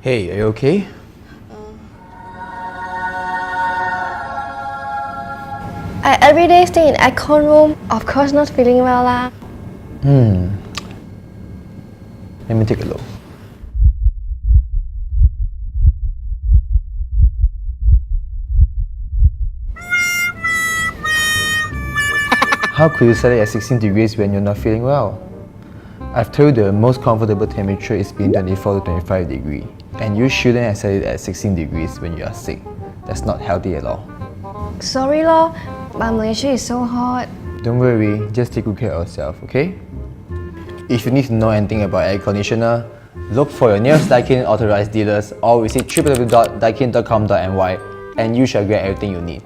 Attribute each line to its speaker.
Speaker 1: Hey, are you okay?
Speaker 2: I every day stay in aircon room. Of course not feeling well lah.
Speaker 1: Let me take a look. How could you set it at 16 degrees when you're not feeling well? I've told you the most comfortable temperature is between 24 to 25 degrees, and you shouldn't have set it at 16 degrees when you are sick. That's not healthy at all.
Speaker 2: Sorry lor, but Malaysia is so hot.
Speaker 1: Don't worry, just take good care of yourself, okay? If you need to know anything about air conditioner, look for your nearest Daikin authorized dealers or visit www.daikin.com.my and you shall get everything you need.